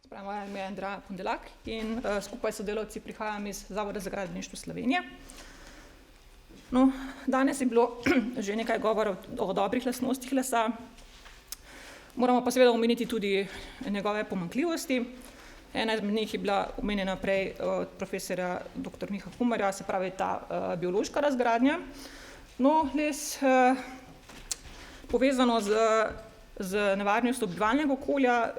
Moje ime je Andreja Pundelak in skupaj s sodelavci prihajam iz Zavoda za gradbeništvo Slovenije. No, danes je bilo že nekaj govora o dobrih lastnostih lesa. Moramo pa seveda omeniti tudi njegove pomanjkljivosti. Ena izmed njih je bila omenjena prej od profesorja dr. Miha Kumarja, se pravi ta biološka razgradnja. No, les povezano z nevarnostjo bivalnega okolja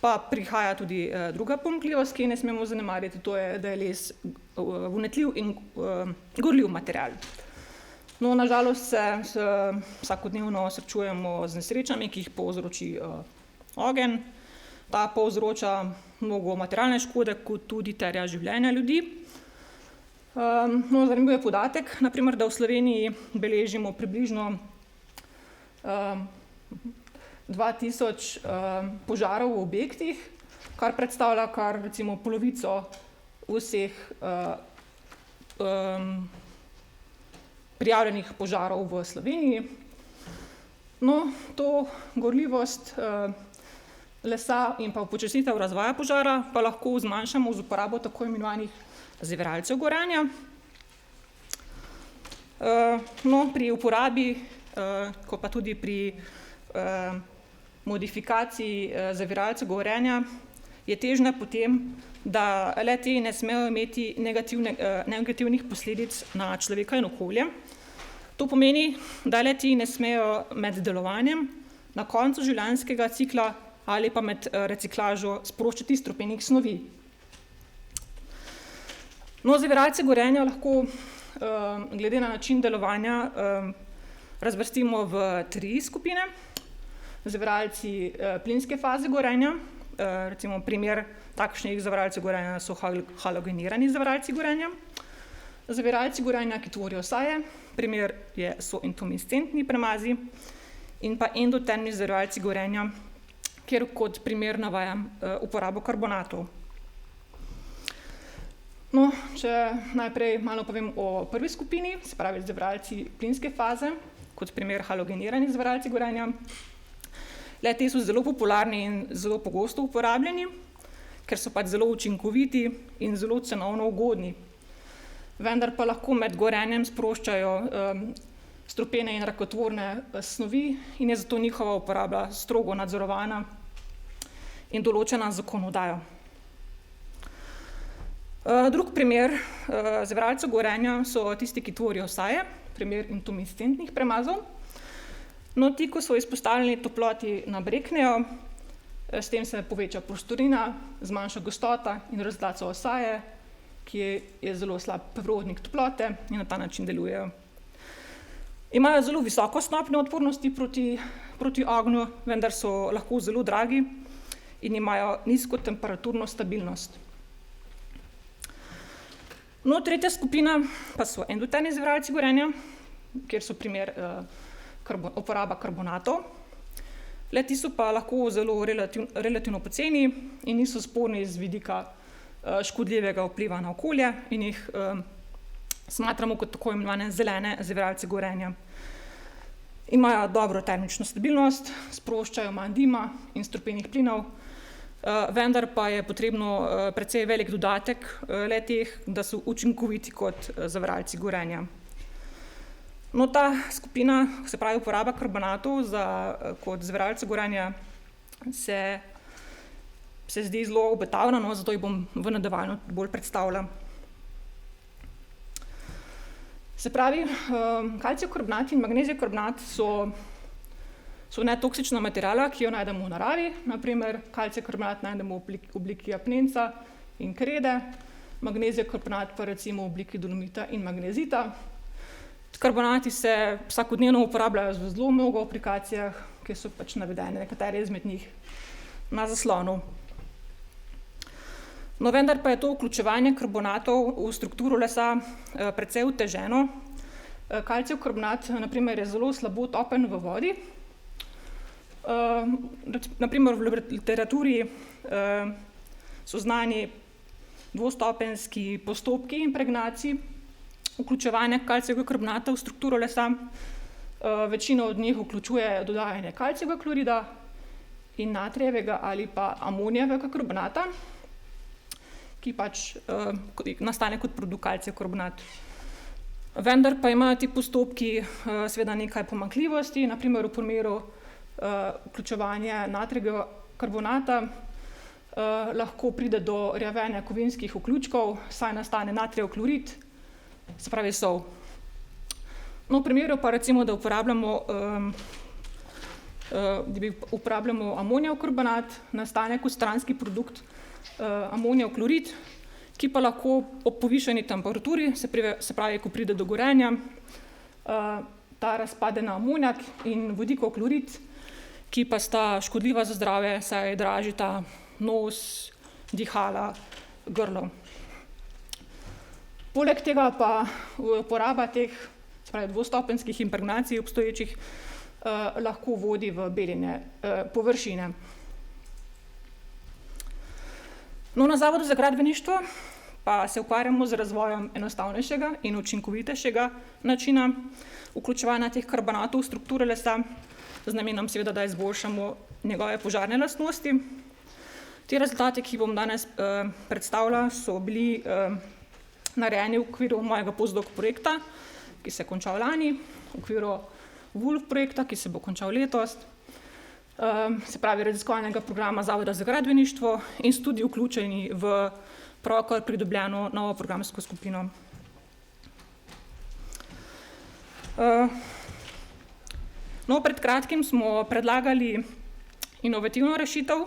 pa prihaja tudi druga pomanjkljivost, ki ne smemo zanemariti, to je, da je les vnetljiv in gorljiv material. No, na žalost se vsakodnevno srečujemo z nesrečami, ki jih povzroči ogenj. Ta povzroča mnogo materialne škode, kot tudi terja življenja ljudi. No, zanimiv je podatek, na primer, da v Sloveniji beležimo približno 2000 požarov v objektih, kar predstavlja kar recimo polovico vseh prijavljenih požarov v Sloveniji. No, to gorljivost lesa in pa upočasnitev razvoja požara pa lahko zmanjšamo z uporabo tako imenovanih zaviralcev gorenja. No, pri uporabi, ko pa tudi pri modifikaciji zaviralcev gorenja je težnja potem, da le-ti ne smejo imeti negativnih posledic na človeka in okolje. To pomeni, da le-ti ne smejo med delovanjem na koncu življenjskega cikla ali pa med reciklažo sproščati strupenih snovi. No, zaviralce gorenja lahko glede na način delovanja razvrstimo v 3 skupine. Zaviralci plinske faze gorenja, recimo primer takšnih zaviralcev gorenja so halogenirani zaviralci gorenja. Zaviralci gorenja, ki tvorijo saje, primer so intumescentni premazi in pa endotermni zaviralci gorenja, kjer kot primer navajam uporabo karbonatov. No, če najprej malo povem o prvi skupini, se pravi zaviralci plinske faze, kot primer halogenirani zaviralci gorenja. Le-ti so zelo popularni in zelo pogosto uporabljeni, ker so pač zelo učinkoviti in zelo cenovno ugodni. Vendar pa lahko med gorenjem sproščajo strupene in rakotvorne snovi in je zato njihova uporaba strogo nadzorovana in določena z zakonodajo. Drug primer zaviralcev gorenja so tisti, ki tvorijo saje, primer intumescentnih premazov. No, ti, ko so izpostavljeni toploti, nabreknejo, s tem se poveča prostorina, zmanjša gostota in razlacajo saje, ki je zelo slab prevodnik toplote in na ta način delujejo. Imajo zelo visoko stopnjo odpornosti proti ognju, vendar so lahko zelo dragi in imajo nizko temperaturno stabilnost. No, tretja skupina pa so endotermni zaviralci gorenja, kjer so primer uporaba karbonatov. Le-ti so pa lahko zelo relativno poceni in niso sporni z vidika škodljivega vpliva na okolje in jih smatramo kot tako imenovane zelene zaviralce gorenja. Imajo dobro termično stabilnost, sproščajo manj dima in strupenih plinov, vendar pa je potrebno precej velik dodatek le-teh, da so učinkoviti kot zaviralci gorenja. No, ta skupina, se pravi uporaba karbonatov kot zaviralce gorenja, se zdi zelo obetavna, no, zato jih bom v nadaljevanju bolj predstavila. Se pravi, kalcijev karbonat in magnezijev karbonat so netoksična materiala, ki jo najdemo v naravi. Na primer, kalcijev karbonat najdemo v obliki apnenca in krede, magnezijev karbonat pa recimo v obliki dolomita in magnezita. Karbonati se vsakodnevno uporabljajo v zelo mnogo aplikacijah, ki so pač navedene, nekatere izmed njih na zaslonu. No, vendar pa je to vključevanje karbonatov v strukturo lesa precej oteženo. Kalcijev karbonat, na primer, je zelo slabo topen v vodi. Na primer, v literaturi so znani dvostopenjski postopki impregnacij vključevanja kalcijevega karbonata v strukturo lesa. Večina od njih vključuje dodajanje kalcijevega klorida in natrijevega ali pa amonijevega karbonata, ki pač nastane kot produkt kalcijev karbonat. Vendar pa imajo ti postopki seveda nekaj pomanjkljivosti, na primer v primeru vključevanja natrijevega karbonata lahko pride do rjavenja kovinskih vključkov, saj nastane natrijev klorid, se pravi sol. No, v primeru pa recimo, da uporabljamo amonijev karbonat, nastane kot stranski produkt amonijev klorid, ki pa lahko ob povišani temperaturi, se pravi, ko pride do gorenja, ta razpade na amonijak in vodikov klorid, ki pa sta škodljiva za zdravje, saj dražita nos, dihala, grlo. Poleg tega pa uporaba teh, se pravi dvostopenjskih impregnacij obstoječih, lahko vodi v beljenje površine. No, na Zavodu za gradbeništvo pa se ukvarjamo z razvojem enostavnejšega in učinkovitejšega načina vključevanja teh karbonatov v strukture lesa, z namenom seveda, da izboljšamo njegove požarne lastnosti. Ti rezultati, ki bom danes predstavila, so bili narejeni v okviru mojega postdoc projekta, ki se je končal lani, v okviru WULF projekta, ki se bo končal letos, se pravi raziskovalnega programa Zavoda za gradbeništvo in so tudi vključeni v pravkar pridobljeno novo programsko skupino. No, pred kratkim smo predlagali inovativno rešitev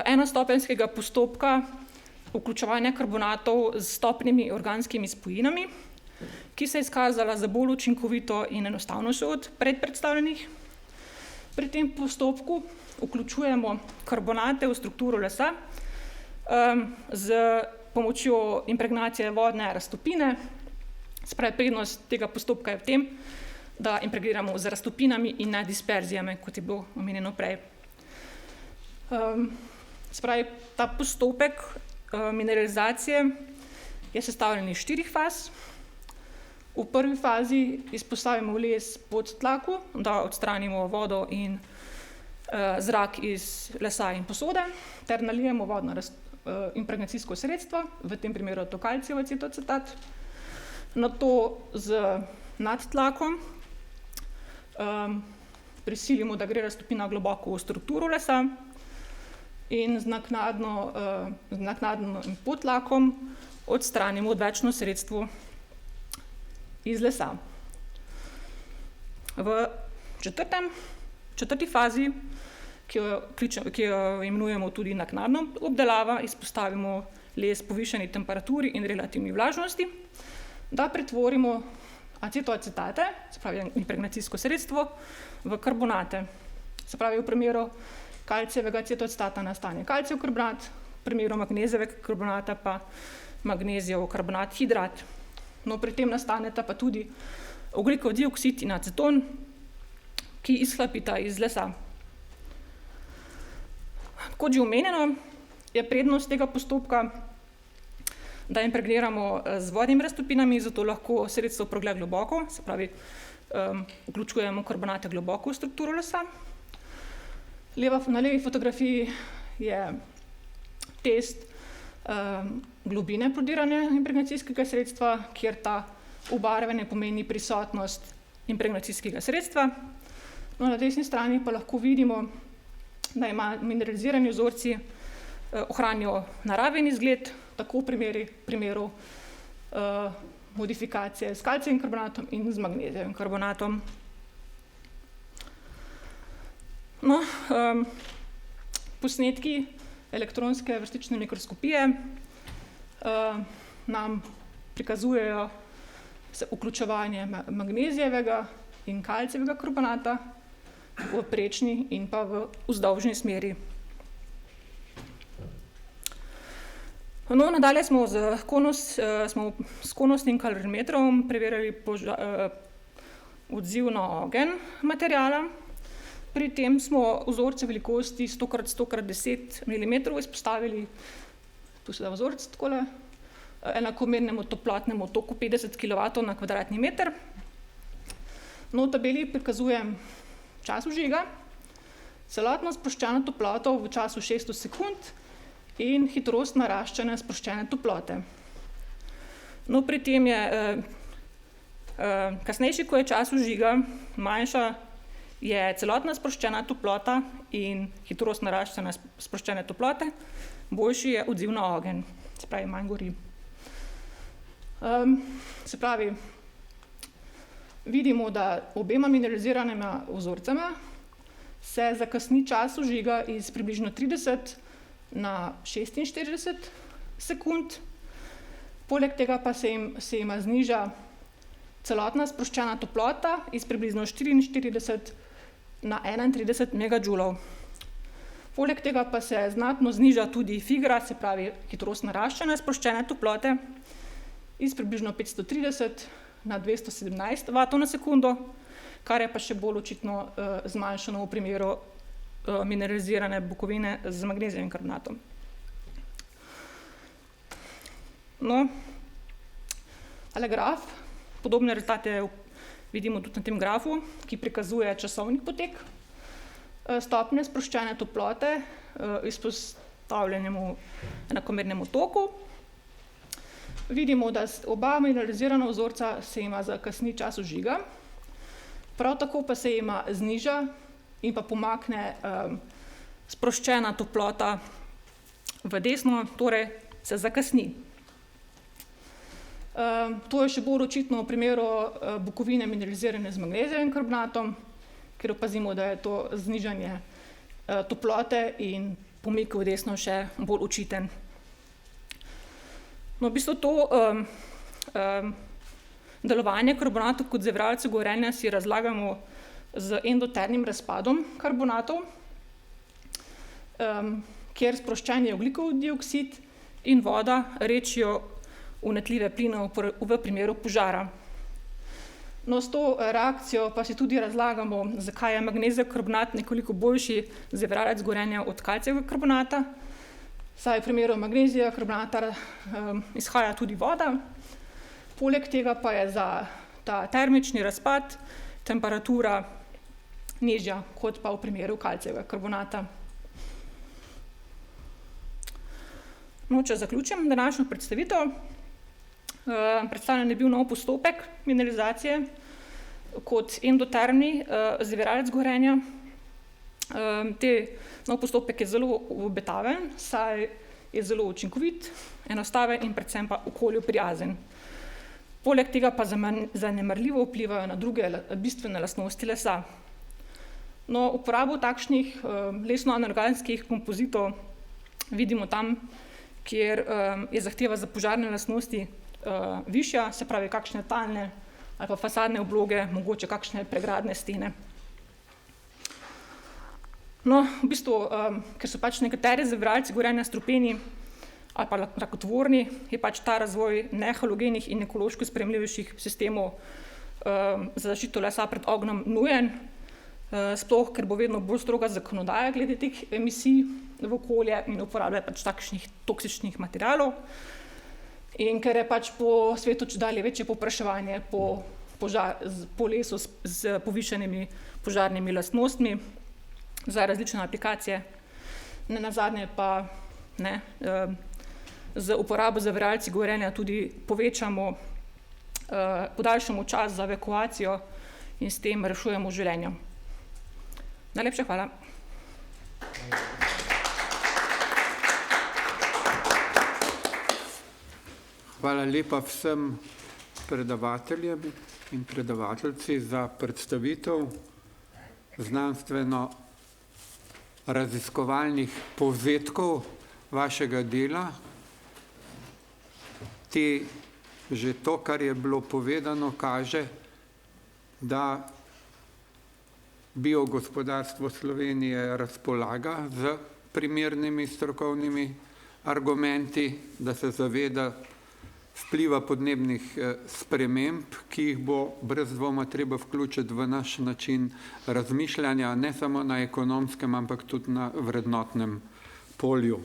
enostopenjskega postopka vključevanja karbonatov z stopnjami organskimi spojinami, ki se je izkazala za bolj učinkovito in enostavnejšo od predstavljenih. Pri tem postopku vključujemo karbonate v strukturo lesa z pomočjo impregnacije vodne raztopine. Se pravi, prednost tega postopka je v tem, da impregriramo z raztopinami in ne disperzijami, kot je bilo omenjeno prej. Se pravi, ta postopek mineralizacije je sestavljen iz 4 faz. V prvi fazi izpostavimo les pod tlaku, da odstranimo vodo in zrak iz lesa in posode, ter nalijemo vodno impregnacijsko sredstvo, v tem primeru je to kalcijev acetoacetat. Nato z nad tlakom prisilimo, da gre raztopina globoko v strukturo lesa in z naknadnim podtlakom odstranimo odvečno sredstvo iz lesa. V četrti fazi, ki jo imenujemo tudi naknadna obdelava, izpostavimo les povišani temperaturi in relativni vlažnosti, da pretvorimo acetoacetate, se pravi impregnacijsko sredstvo, v karbonate. Se pravi, v primeru kalcijevega acetoacetata nastane kalcijev karbonat, v primeru magnezijevega karbonata pa magnezijev karbonat hidrat. No, pri tem nastaneta pa tudi ogljikov dioksid in aceton, ki izhlapita iz lesa. Kot že omenjeno, je prednost tega postopka, da impregniramo z vodnimi raztopinami, zato lahko sredstvo proglja globoko, se pravi, vključujemo karbonate globoko v strukturo lesa. Na levi fotografiji je test globine prodiranja impregnacijskega sredstva, kjer ta obarvanje pomeni prisotnost impregnacijskega sredstva. No, na desni strani pa lahko vidimo, da ima mineralizirani vzorci ohranijo naraven izgled, tako v primeru modifikacije s kalcijevim karbonatom in z magnezijevim karbonatom. No, posnetki elektronske vrstične mikroskopije nam prikazujejo vključevanje magnezijevega in kalcijevega karbonata v prečni in pa v vzdolžni smeri. No, nadalje smo s konusnim kalorimetrom preverjali odziv na ogenj materiala. Pri tem smo vzorce velikosti 100x100x10 mm izpostavili, tu se da vzorec takole, enakomernemu toplotnemu toku 50 kW na kvadratni meter. No, v tabeli prikazujem čas vžiga celotno sproščeno toploto v času 600 sekund in hitrost naraščanja sproščene toplote. No, pri tem je kasnejši, ko je čas vžiga, manjša je celotna sproščena toplota in hitrost naraščanja sproščene toplote, boljši je odziv na ogenj, se pravi, manj gori. Se pravi, vidimo, da obema mineraliziranima vzorcema se zakasni čas vžiga iz približno 30 na 46 sekund, poleg tega pa se jima zniža celotna sproščena toplota iz približno 44 na 31 megajoulov. Poleg tega pa se znatno zniža tudi figra, se pravi hitrost naraščanja sproščene toplote iz približno 530 na 217 vatov na sekundo, kar je pa še bolj očitno zmanjšano v primeru mineralizirane bukovine z magnezijevim karbonatom. No, tale graf, podobne rezultate vidimo tudi na tem grafu, ki prikazuje časovni potek stopnje sproščene toplote izpostavljenemu enakomernemu toku. Vidimo, da oba mineralizirana vzorca se jima zakasni čas vžiga, prav tako pa se jima zniža in pa pomakne sproščena toplota v desno, torej se zakasni. To je še bolj očitno v primeru bukovine mineralizirane z magnezijevim karbonatom, ker opazimo, da je to znižanje toplote in pomik v desno še bolj očiten. No, v bistvu to delovanje karbonatov kot zaviralcev gorenja si razlagamo z endotermnim razpadom karbonatov, kjer sproščeni ogljikov dioksid in voda rečijo vnetljive pline v primeru požara. No, s to reakcijo pa si tudi razlagamo, zakaj je magnezijev karbonat nekoliko boljši zaviralec gorenja od kalcijevega karbonata, saj v primeru magnezijevega karbonata izhaja tudi voda, poleg tega pa je za ta termični razpad temperatura nižja kot pa v primeru kalcijevega karbonata. No, če zaključim današnjo predstavitev, predstavljen je bil nov postopek mineralizacije kot endotermni zaviralec gorenja. Nov postopek je zelo obetaven, saj je zelo učinkovit, enostaven in predvsem pa okolju prijazen. Poleg tega pa zanemarljivo vplivajo na druge bistvene lastnosti lesa. No, uporabo takšnih lesno-anorganskih kompozitov vidimo tam, kjer je zahteva za požarne lastnosti višja, se pravi kakšne talne ali pa fasadne obloge, mogoče kakšne pregradne stene. No, v bistvu, ker so pač nekateri zaviralci gorenja strupeni ali pa rakotvorni, je pač ta razvoj nehalogenih in ekološko sprejemljivejših sistemov za zaščito lesa pred ognjem nujen, sploh, ker bo vedno bolj stroga zakonodaja glede teh emisij v okolje in uporabe pač takšnih toksičnih materialov. In ker je pač po svetu čedalje večje povpraševanje po lesu z povišanimi požarnimi lastnostmi za različne aplikacije, nenazadnje pa z uporabo zaviralci gorenja tudi podaljšamo čas za evakuacijo in s tem rešujemo življenja. Najlepša hvala. Hvala lepa vsem predavateljem in predavateljci za predstavitev znanstveno raziskovalnih povzetkov vašega dela. Že to, kar je bilo povedano, kaže, da biogospodarstvo Slovenije razpolaga z primernimi strokovnimi argumenti, da se zaveda vpliva podnebnih sprememb, ki jih bo brez dvoma treba vključiti v naš način razmišljanja, ne samo na ekonomskem, ampak tudi na vrednotnem polju.